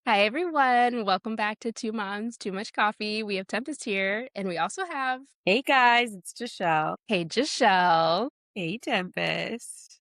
Hi, everyone. Welcome back to Two Moms, Too Much Coffee. We have Tempest here, and we also have, Hey guys, it's Jhshell. hey, Jhshell. Hey Tempest.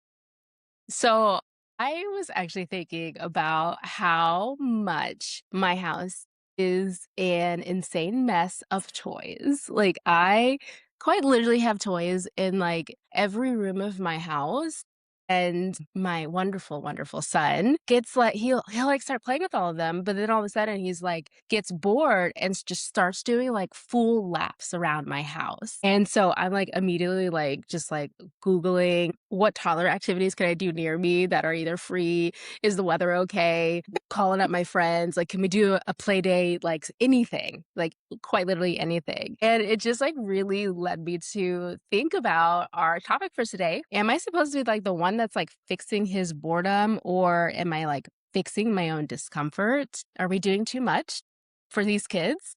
So I was actually thinking about how much my house is an insane mess of toys. Like, I quite literally have toys in like every room of my house. And my wonderful, wonderful son gets like he'll like start playing with all of them, but then all of a sudden he's like gets bored and just starts doing like full laps around my house. And so I'm like immediately like just like Googling what toddler activities can I do near me that are either free? Is the weather okay? Calling up my friends, like, can we do a play date? Like anything, like quite literally anything. And it just like really led me to think about our topic for today. Am I supposed to be like the one that's like fixing his boredom, or am I like fixing my own discomfort? Are we doing too much for these kids?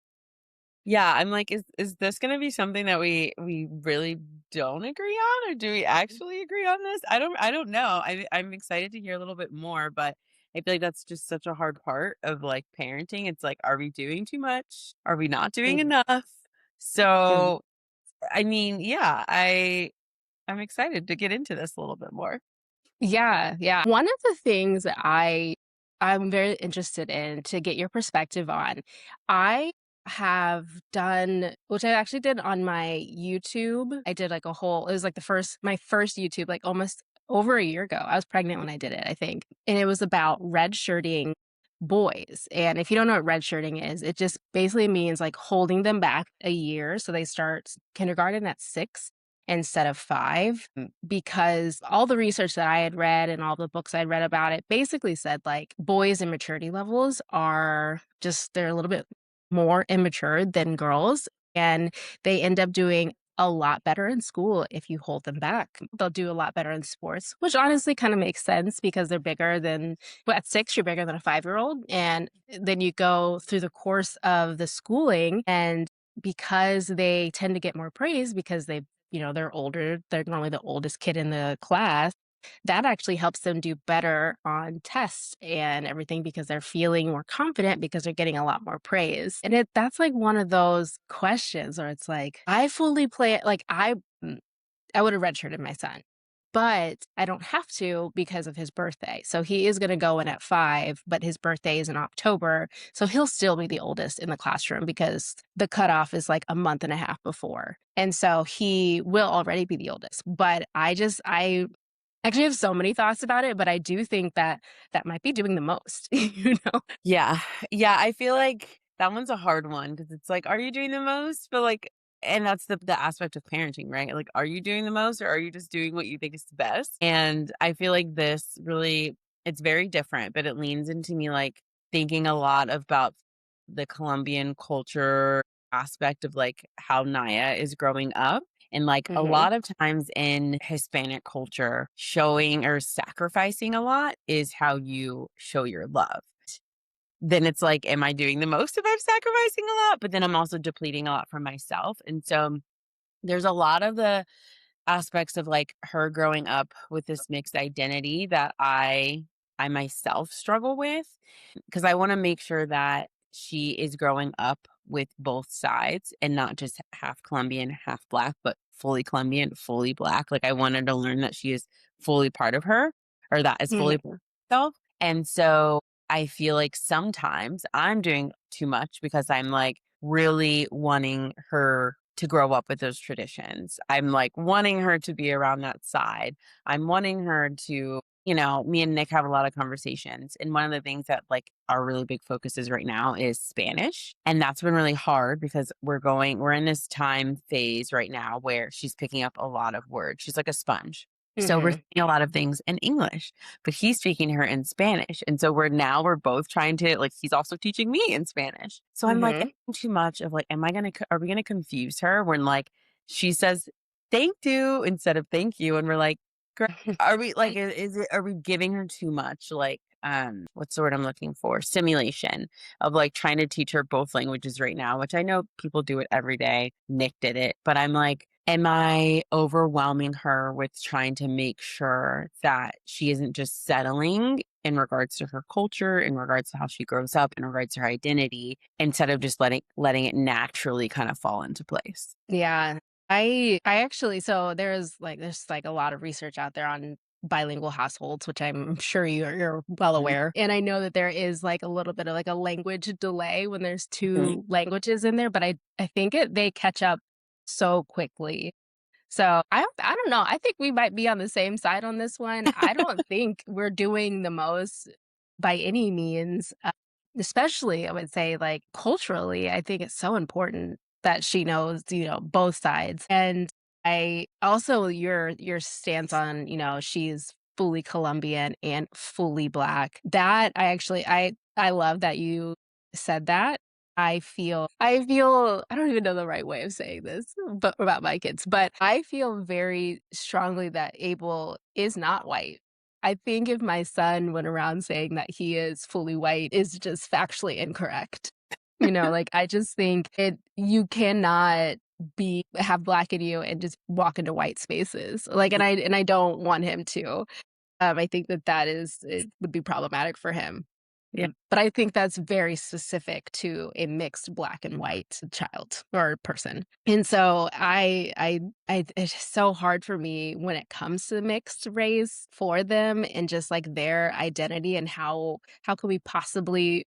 Yeah, I'm like, is this gonna be something that we really don't agree on, or do we actually agree on this? I don't know. I'm excited to hear a little bit more, but I feel like that's just such a hard part of like parenting. It's like, are we doing too much? Are we not doing Mhm. enough? Mhm. So, I mean, yeah, I'm excited to get into this a little bit more. Yeah, yeah. One of the things that I'm very interested in to get your perspective on, I have done, which I actually did on my YouTube. I did like a whole, it was like my first YouTube, like almost over a year ago. I was pregnant when I did it, I think. And it was about redshirting boys. And if you don't know what redshirting is, it just basically means like holding them back a year. So they start kindergarten at 6 instead of 5, because all the research that I had read and all the books I'd read about it basically said like boys' immaturity levels are just they're a little bit more immature than girls, and they end up doing a lot better in school if you hold them back. They'll do a lot better in sports, which honestly kind of makes sense because they're bigger than, well, at 6 you're bigger than a 5-year-old, and then you go through the course of the schooling, and because they tend to get more praise because they're older, they're normally the oldest kid in the class, that actually helps them do better on tests and everything because they're feeling more confident because they're getting a lot more praise. And that's like one of those questions where it's like, I fully play it like I would have redshirted my son, but I don't have to because of his birthday. So he is going to go in at 5, but his birthday is in October. So he'll still be the oldest in the classroom because the cutoff is like a month and a half before. And so he will already be the oldest. But I actually have so many thoughts about it, but I do think that that might be doing the most, you know? Yeah. Yeah, I feel like that one's a hard one because it's like, are you doing the most? But like, and that's the aspect of parenting, right? Like, are you doing the most or are you just doing what you think is best? And I feel like this really, it's very different, but it leans into me like thinking a lot about the Colombian culture aspect of like how Naya is growing up. And like a Mhm. lot of times in Hispanic culture, showing or sacrificing a lot is how you show your love. Then it's like, am I doing the most if I'm sacrificing a lot? But then I'm also depleting a lot from myself. And so there's a lot of the aspects of like her growing up with this mixed identity that I myself struggle with because I want to make sure that she is growing up with both sides and not just half Colombian, half black, but fully Colombian, fully black. Like I wanted to learn that she is fully part of her or that is fully Mhm. self. And so I feel like sometimes I'm doing too much because I'm like really wanting her to grow up with those traditions. I'm like wanting her to be around that side. I'm wanting her to, me and Nick have a lot of conversations. And one of the things that like our really big focus is right now is Spanish. And that's been really hard because we're in this time phase right now where she's picking up a lot of words. She's like a sponge. So we're Mhm. saying a lot of things in English, but he's speaking to her in Spanish. And so we're both trying to like, he's also teaching me in Spanish. So I'm like, Mhm. too much of like, are we going to confuse her when like she says thank you instead of thank you? And we're like, are we like, are we giving her too much? Like, what's the word I'm looking for? Simulation of like trying to teach her both languages right now, which I know people do it every day. Nick did it, but I'm like, am I overwhelming her with trying to make sure that she isn't just settling in regards to her culture, in regards to how she grows up, in regards to her identity, instead of just letting it naturally kind of fall into place. Yeah. I actually so there's a lot of research out there on bilingual households, which I'm sure you're well Mhm, aware. And I know that there is like a little bit of like a language delay when there's mhm. two languages in there, but I think they catch up so quickly. So I don't know. I think we might be on the same side on this one. I don't think we're doing the most by any means, especially I would say like culturally. I think it's so important that she knows, both sides. And I also your stance on, she's fully Colombian and fully black. That I love that you said that. I feel I don't even know the right way of saying this, but about my kids, but I feel very strongly that Abel is not white. I think if my son went around saying that he is fully white is just factually incorrect. Like I just think you cannot have black in you and just walk into white spaces. Like and I don't want him to. I think that it would be problematic for him. Yeah. But I think that's very specific to a mixed black and white child or person. And so it's so hard for me when it comes to mixed race for them and just like their identity and how could we possibly,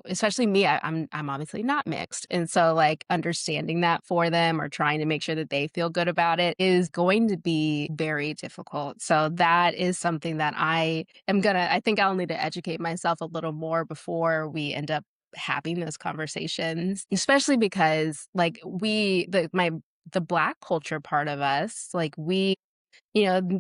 especially me, I'm obviously not mixed. And so like understanding that for them or trying to make sure that they feel good about it is going to be very difficult. So that is something that I think I'll need to educate myself a little more before we end up having those conversations, especially because like the black culture part of us, like the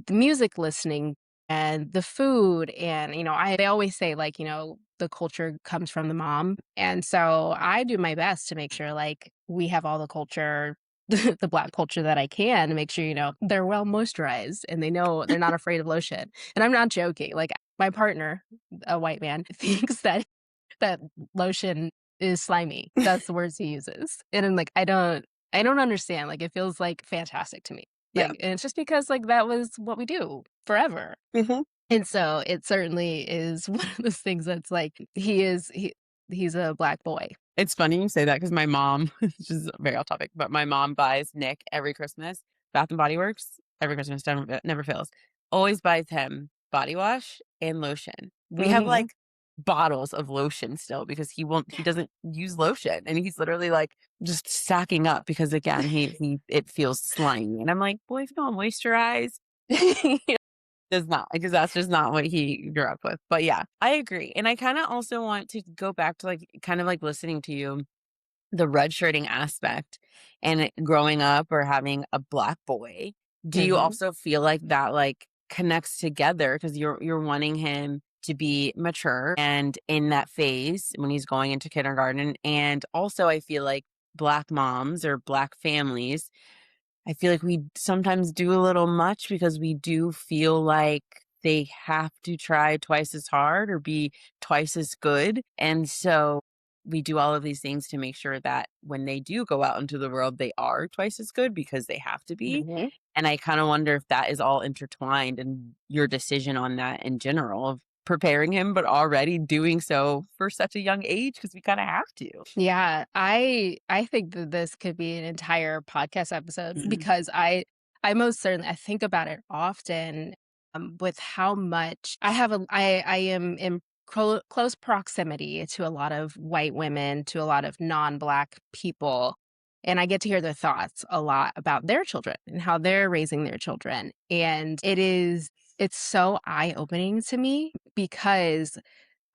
music listening and the food and they always say like the culture comes from the mom, and so I do my best to make sure like we have all the culture the black culture that I can to make sure they're well moisturized and they know they're not afraid of lotion. And I'm not joking, like my partner, a white man, thinks that lotion is slimy. That's the words he uses. And I'm like, I don't understand. Like it feels like fantastic to me. Yeah. Like, and it's just because like that was what we do forever. Mhm. And so it certainly is one of those things that's like he's a black boy. It's funny you say that because my mom, which is very off topic, but my mom buys Nick every Christmas, Bath and Body Works, every Christmas, never fails. Always buys him body wash and lotion. We have Mhm. like bottles of lotion still because he doesn't use lotion and he's literally like just stacking up because again, he it feels slimy. And I'm like, boy, if you don't moisturize, does not, because that's just not what he grew up with. But yeah, I agree. And I kind of also want to go back to like kind of like listening to you, the redshirting aspect and growing up or having a black boy. Do you Mhm. also feel like that like connects together because you're wanting him to be mature and in that phase when he's going into kindergarten? And also I feel like black moms or black families, I feel like we sometimes do a little much because we do feel like they have to try twice as hard or be twice as good. And so we do all of these things to make sure that when they do go out into the world, they are twice as good because they have to be. Mhm. And I kind of wonder if that is all intertwined and your decision on that in general of preparing him, but already doing so for such a young age because we kind of have to. Yeah, I think that this could be an entire podcast episode because I most certainly I think about it often with how much I am in close proximity to a lot of white women, to a lot of non-black people, and I get to hear their thoughts a lot about their children and how they're raising their children. And it's so eye-opening to me because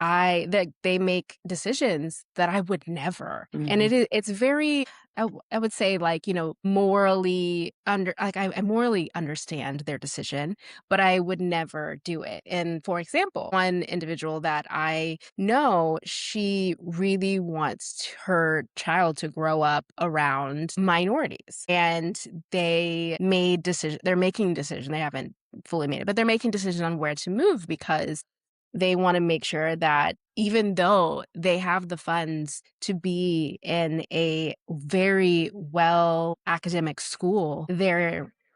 I that they make decisions that I would never. And Mhm. it's very I would say like, morally I morally understand their decision, but I would never do it. And for example, one individual that I know, she really wants her child to grow up around minorities. And they're making decision. They haven't fully made it, but they're making decisions on where to move because they wanna make sure that even though they have the funds to be in a very well academic school,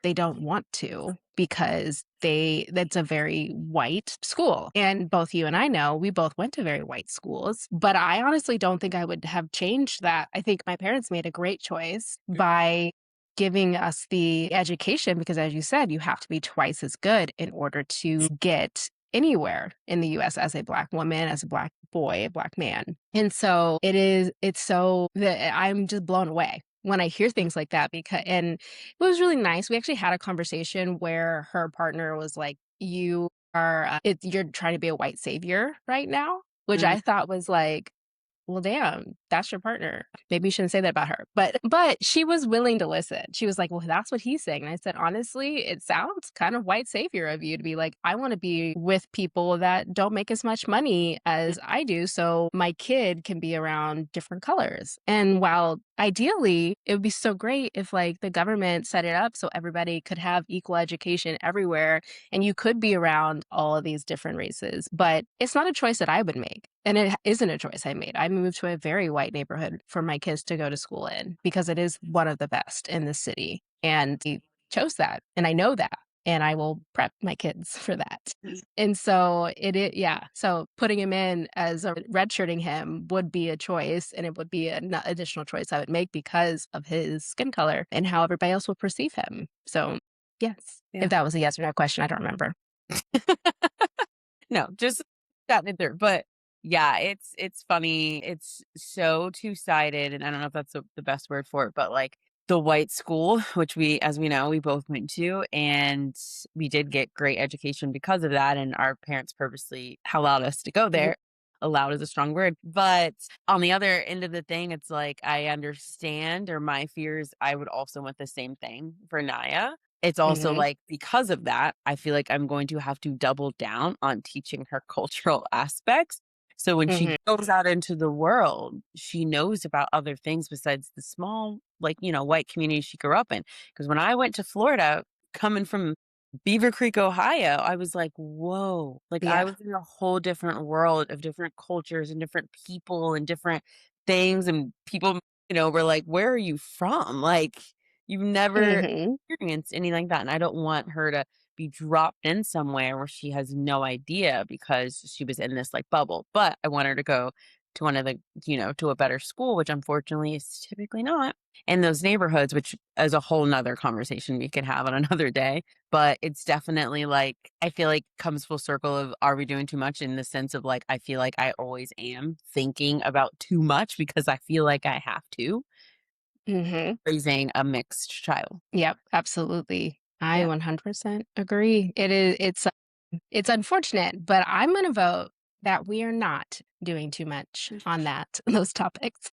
they don't want to because that's a very white school. And both you and I know we both went to very white schools, but I honestly don't think I would have changed that. I think my parents made a great choice by giving us the education because as you said, you have to be twice as good in order to get anywhere in the US as a Black woman, as a Black boy, a Black man. And so it's so that I'm just blown away when I hear things like that because and it was really nice. We actually had a conversation where her partner was like, "You are you're trying to be a white savior right now," which Mm. I thought was like, well, damn, that's your partner. Maybe you shouldn't say that about her. But she was willing to listen. She was like, "Well, that's what he's saying." And I said, "Honestly, it sounds kind of white savior of you to be like, I want to be with people that don't make as much money as I do so my kid can be around different colors." And while ideally, it would be so great if like the government set it up so everybody could have equal education everywhere and you could be around all of these different races. But it's not a choice that I would make. And it isn't a choice I made. I moved to a very white neighborhood for my kids to go to school in because it is one of the best in the city. And he chose that. And I know that. And I will prep my kids for that. And so yeah. So putting him in as a redshirting him would be a choice. And it would be an additional choice I would make because of his skin color and how everybody else would perceive him. So, yes. If Yeah. that was a yes or no question, I don't remember. No, just gotten it through. But yeah, it's funny. It's so two-sided, and I don't know if that's the best word for it, but like the white school, which we, as we know, we both went to, and we did get great education because of that. And our parents purposely allowed us to go Mhm. there. Allowed is a strong word. But on the other end of the thing, it's like I understand, or my fears, I would also want the same thing for Naya. It's also Mhm. like because of that, I feel like I'm going to have to double down on teaching her cultural aspects. So when she Mhm. goes out into the world, she knows about other things besides the small, like, white community she grew up in. Because when I went to Florida, coming from Beaver Creek, Ohio, I was like, whoa, like I Yeah. was in a whole different world of different cultures and different people and different things. And people, were like, where are you from? Like, you've never Mhm. experienced anything like that, and I don't want her to be dropped in somewhere where she has no idea because she was in this, like, bubble, but I want her to go to one of the to a better school, which unfortunately is typically not in those neighborhoods, which is a whole 'nother conversation we could have on another day, but it's definitely, like, I feel like comes full circle of are we doing too much in the sense of, like, I feel like I always am thinking about too much because I feel like I have to, Mhm. raising a mixed child. Yep, absolutely. I Yeah. 100% agree. It's unfortunate, but I'm gonna vote that we are not doing too much on that those topics.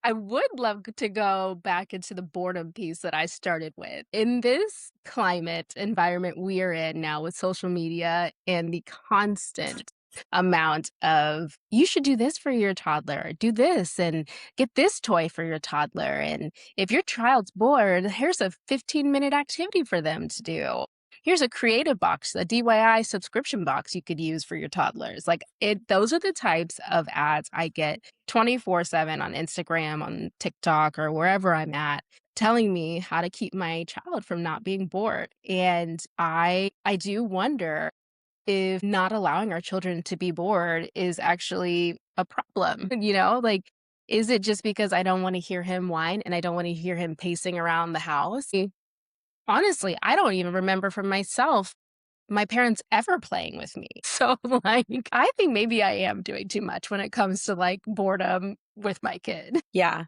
I would love to go back into the boredom piece that I started with. In this climate environment we are in now with social media and the constant amount of you should do this for your toddler, do this and get this toy for your toddler. And if your child's bored, here's a 15-minute activity for them to do. Here's a creative box, a DIY subscription box you could use for your toddlers. Like those are the types of ads I get 24/7 on Instagram, on TikTok, or wherever I'm at, telling me how to keep my child from not being bored. And I do wonder if not allowing our children to be bored is actually a problem, Like, is it just because I don't wanna hear him whine and I don't wanna hear him pacing around the house? Honestly, I don't even remember from myself my parents ever playing with me. So, like, I think maybe I am doing too much when it comes to, like, boredom with my kid. Yeah.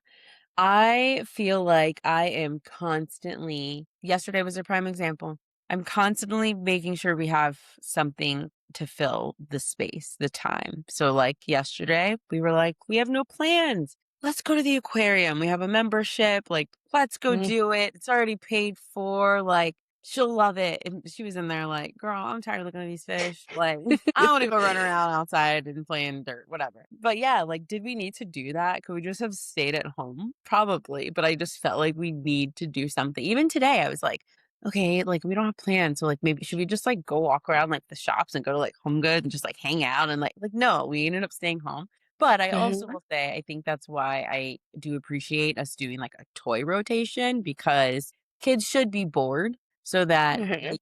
I feel like I am constantly yesterday was a prime example. I'm constantly making sure we have something to fill the space, the time. So, like, yesterday, we were like, "We have no plans. Let's go to the aquarium. We have a membership, like, let's go Mm. do it. It's already paid for, like, she'll love it." And she was in there like, "Girl, I'm tired of looking at these fish. Like, I wanna go run around outside and play in dirt, whatever." But yeah, like, did we need to do that? Could we just have stayed at home? Probably, but I just felt like we need to do something. Even today, I was like, "Okay, like, we don't have plans, so, like, maybe should we just, like, go walk around, like, the shops and go to, like, Home Goods and just, like, hang out?" And, no, we ended up staying home. But I also Mhm. will say I think that's why I do appreciate us doing, like, a toy rotation because kids should be bored so that Mhm.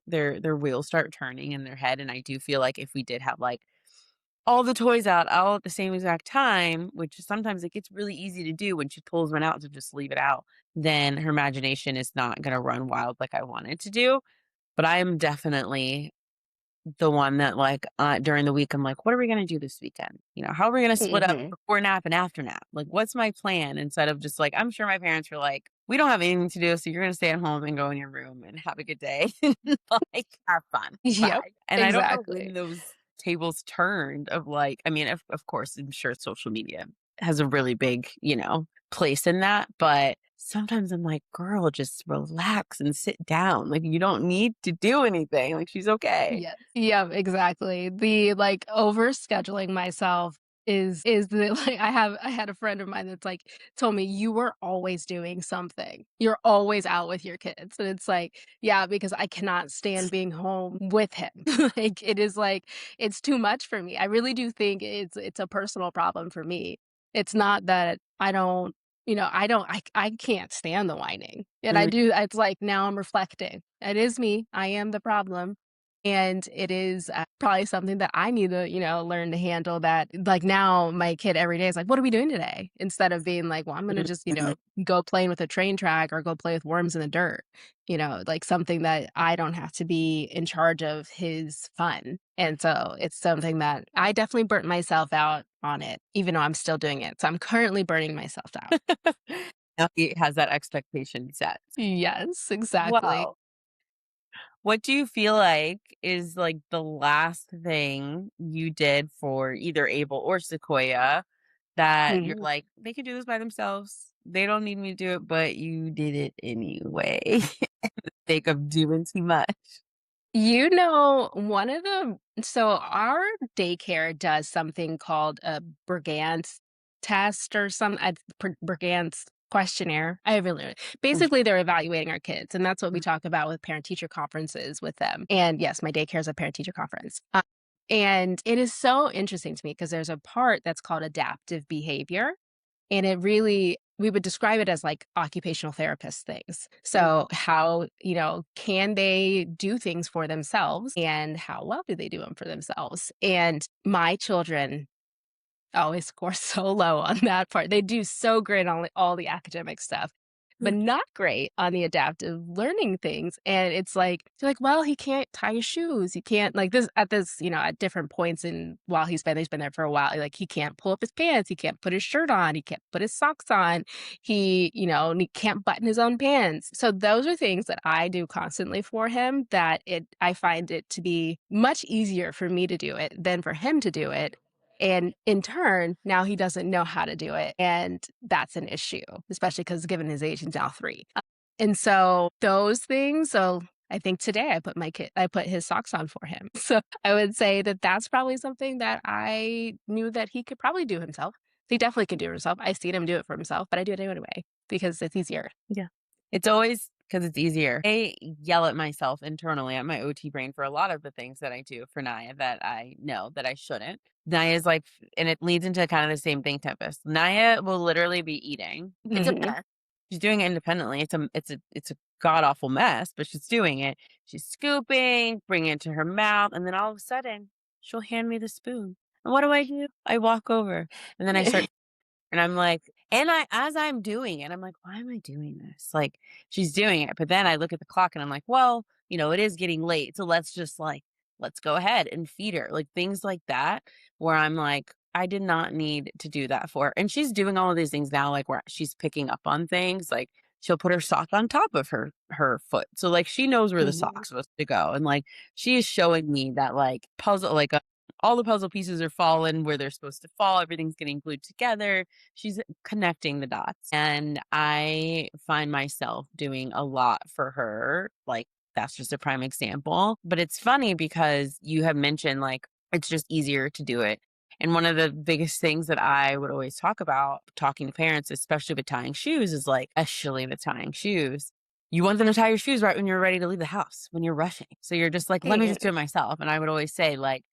their wheels start turning in their head, and I do feel like if we did have, like, all the toys out all at the same exact time, which sometimes it gets really easy to do when she pulls one out to just leave it out, then her imagination is not gonna run wild like I want it to do. But I am definitely the one that, like, during the week, I'm like, "What are we gonna do this weekend?" How are we gonna split up Mhm. before nap and after nap? Like, what's my plan? Instead of just like I'm sure my parents were like, "We don't have anything to do, so you're gonna stay at home and go in your room and have a good day. Like, have fun. Yep, Bye." And I don't know when exactly. those tables turned of like I mean, of course, I'm sure social media has a really big, place in that, but sometimes I'm like, "Girl, just relax and sit down. Like, you don't need to do anything. Like, she's okay." Yeah. Yeah, exactly. The, like, overscheduling myself is the like, I had a friend of mine that's, like, told me, "You were always doing something. You're always out with your kids." And it's like, yeah, because I cannot stand being home with him. Like, it is, like it's too much for me. I really do think it's a personal problem for me. It's not that I don't I can't stand the whining. And I Mhm. do it's like now I'm reflecting. It is me. I am the problem. And it is, probably something that I need to, learn to handle that like, now my kid every day is like, "What are we doing today?" Instead of being like, "Well, I'm gonna just, Mhm. go playing with a train track or go play with worms in the dirt." Like, something that I don't have to be in charge of his fun. And so, it's something that I definitely burnt myself out on it, even though I'm still doing it. So, I'm currently burning myself out. Now he has that expectation set. Yes, exactly. Well, what do you feel like is, like, the last thing you did for either Abel or Sequoia that you're Mhm. like, "They can do this by themselves. They don't need me to do it, but you did it anyway." Sake of doing too much. One of the so our daycare does something called a Brigance test or some Brigance questionnaire. I really Mm, basically they're evaluating our kids, and that's what we talk about with parent teacher conferences with them. And yes, my daycare is a parent teacher conference. And it is so interesting to me because there's a part that's called adaptive behavior, and it really we would describe it as like occupational therapist things. mm, So how, can they do things for themselves and how well do they do them for themselves? And my children always score so low on that part. They do so great on all the academic stuff, but mm, not great on the adaptive learning things. And it's like, they're like, well, he can't tie his shoes. He can't like this, at different points in while he's been there for a while. Like he can't pull up his pants. He can't put his shirt on. He can't put his socks on. He can't button his own pants. So those are things that I do constantly for him I find it to be much easier for me to do it than for him to do it, and in turn, now he doesn't know how to do it, and that's an issue, especially because given his age, he's now 3. And so those things I think today I put his socks on for him. So I would say that that's probably something that I knew that he could probably do himself. He definitely can do it himself. I've seen him do it for himself, but I do it anyway because it's easier. yeah. It's always because it's easier. I yell at myself internally at my OT brain for a lot of the things that I do for Naya that I know that I shouldn't. Naya's like and it leads into kind of the same thing, Tempest. Naya will literally be eating. It's a Mhm. mess. She's doing it independently. It's a god awful mess, but she's doing it. She's scooping, bringing it to her mouth, and then all of a sudden, she'll hand me the spoon. And what do? I walk over and then I start and I'm like and as I'm doing it, I'm like, "Why am I doing this?" Like, she's doing it, but then I look at the clock and I'm like, "Well, it is getting late, so let's just, like, let's go ahead and feed her." Like, things like that where I'm like, "I did not need to do that for her." And she's doing all of these things now, like, where she's picking up on things, like, she'll put her sock on top of her foot. So, like, she knows where the Mhm. sock's supposed to go, and, like, she is showing me that, like, puzzle like, all the puzzle pieces are falling where they're supposed to fall, everything's getting glued together. She's connecting the dots. And I find myself doing a lot for her. Like, that's just a prime example. But it's funny because you have mentioned, like, it's just easier to do it. And one of the biggest things that I would always talk about talking to parents, especially with tying shoes, is like, especially with tying shoes. You want them to tie your shoes right when you're ready to leave the house, when you're rushing. So you're just like, let me just do it myself. And I would always say, like,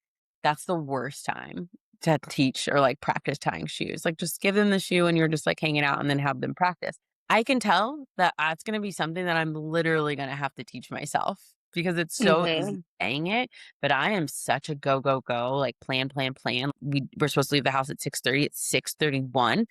that's the worst time to teach or, like, practice tying shoes. Like, just give them the shoe and you're just, like, hanging out and then have them practice. I can tell that that's gonna be something that I'm literally gonna have to teach myself because it's so easy Mhm. saying it, but I am such a go, go, go, like plan, plan, plan. We're supposed to leave the house at 6:30. It's 6:31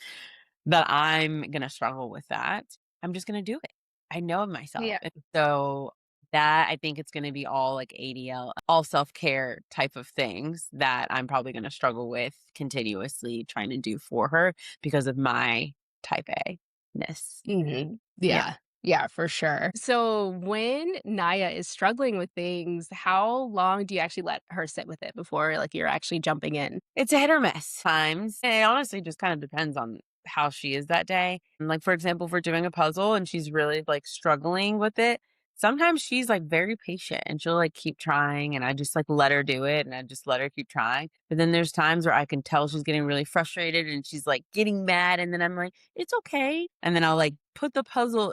that I'm gonna struggle with that. I'm just gonna do it. I know of myself. Yeah. And so that I think it's gonna be all like ADL, all self-care type of things that I'm probably gonna struggle with continuously trying to do for her because of my type A ness. Mhm. Yeah. Yeah. Yeah, for sure. So when Naya is struggling with things, how long do you actually let her sit with it before, like, you're actually jumping in? It's a hit or miss times. It honestly just kind of depends on how she is that day. And, like, for example, if we're doing a puzzle and she's really like struggling with it, sometimes she's like very patient and she'll like keep trying and I just like let her do it and I just let her keep trying. But then there's times where I can tell she's getting really frustrated and she's like getting mad and then I'm like, it's okay. And then I'll like put the puzzle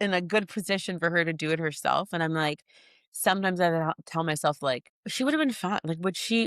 in a good position for her to do it herself, and I'm like sometimes I tell myself, like, "She would've been fine." Like,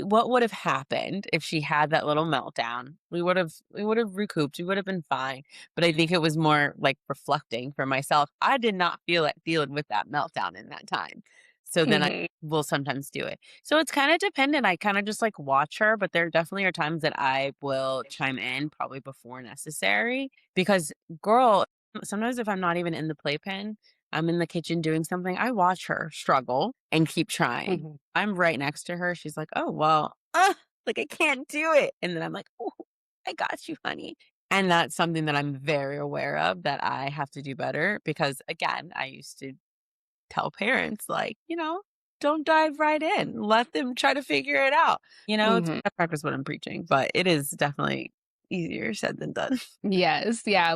what would have happened if she had that little meltdown? We would've recouped, we would've been fine, but I think it was more, like, reflecting for myself. I did not feel like dealing with that meltdown in that time, so then I Mhm. will sometimes do it. So it's kinda dependent, I kinda just, like, watch her, but there definitely are times that I will chime in probably before necessary because, girl, sometimes if I'm not even in the playpen, I'm in the kitchen doing something, I watch her struggle and keep trying. Mhm. I'm right next to her. She's like, "Oh, well, like I can't do it." And then I'm like, "Oh, I got you, honey." And that's something that I'm very aware of that I have to do better because again, I used to tell parents like, don't dive right in. Let them try to figure it out. It's Mhm. I practice what I'm preaching, but it is definitely easier said than done. Yes, yeah,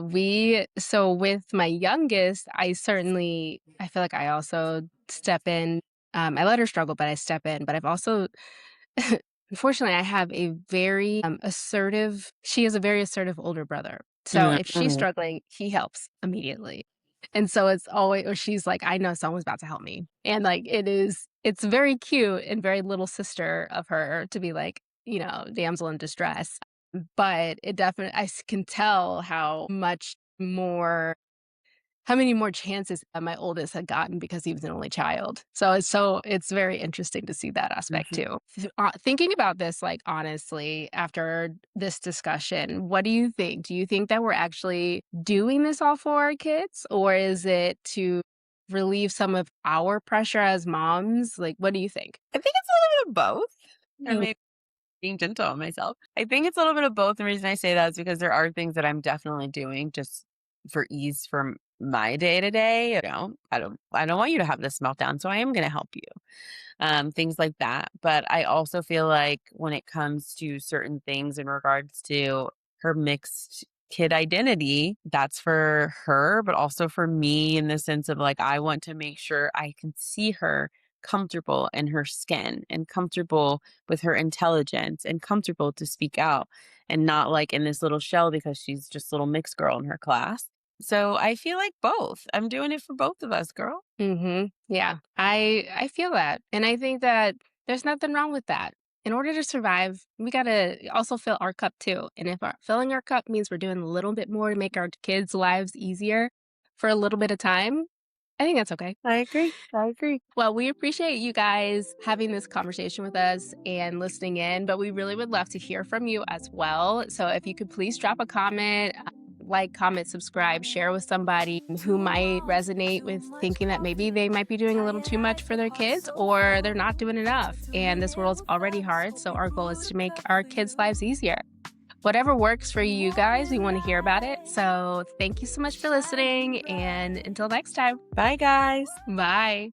so with my youngest, I feel like I also step in, I let her struggle, but I step in, but I've also unfortunately, I have a very, assertive she has a very assertive older brother. So if she's Mhm. struggling, he helps immediately. And so it's always or she's like, "I know someone's about to help me." And, like, it's very cute and very little sister of her to be like, damsel in distress. But it definitely can tell how many more chances that my oldest had gotten because he was an only child. So it's very interesting to see that aspect Mhm. too. Thinking about this, like, honestly, after this discussion, what do you think? Do you think that we're actually doing this all for our kids, or is it to relieve some of our pressure as moms? Like, what do you think? I think it's a little bit of both, or Mm, maybe being gentle on myself. I think it's a little bit of both. The reason I say that is because there are things that I'm definitely doing just for ease from my day to day. I don't want you to have this meltdown, so I am going to help you. Things like that. But I also feel like when it comes to certain things in regards to her mixed kid identity, that's for her, but also for me in the sense of like, I want to make sure I can see her comfortable in her skin and comfortable with her intelligence and comfortable to speak out and not like in this little shell because she's just a little mixed girl in her class. So I feel like both. I'm doing it for both of us, girl. mhm. Yeah. I feel that, and I think that there's nothing wrong with that. In order to survive, we gotta also fill our cup too, and if filling our cup means we're doing a little bit more to make our kids' lives easier for a little bit of time, I think that's okay. I agree. I agree. Well, we appreciate you guys having this conversation with us and listening in, but we really would love to hear from you as well. So if you could please drop a comment, like, comment, subscribe, share with somebody who might resonate with thinking that maybe they might be doing a little too much for their kids or they're not doing enough. And this world's already hard. So our goal is to make our kids' lives easier. Whatever works for you guys, we want to hear about it. So thank you so much for listening. And until next time, Bye, guys. bye.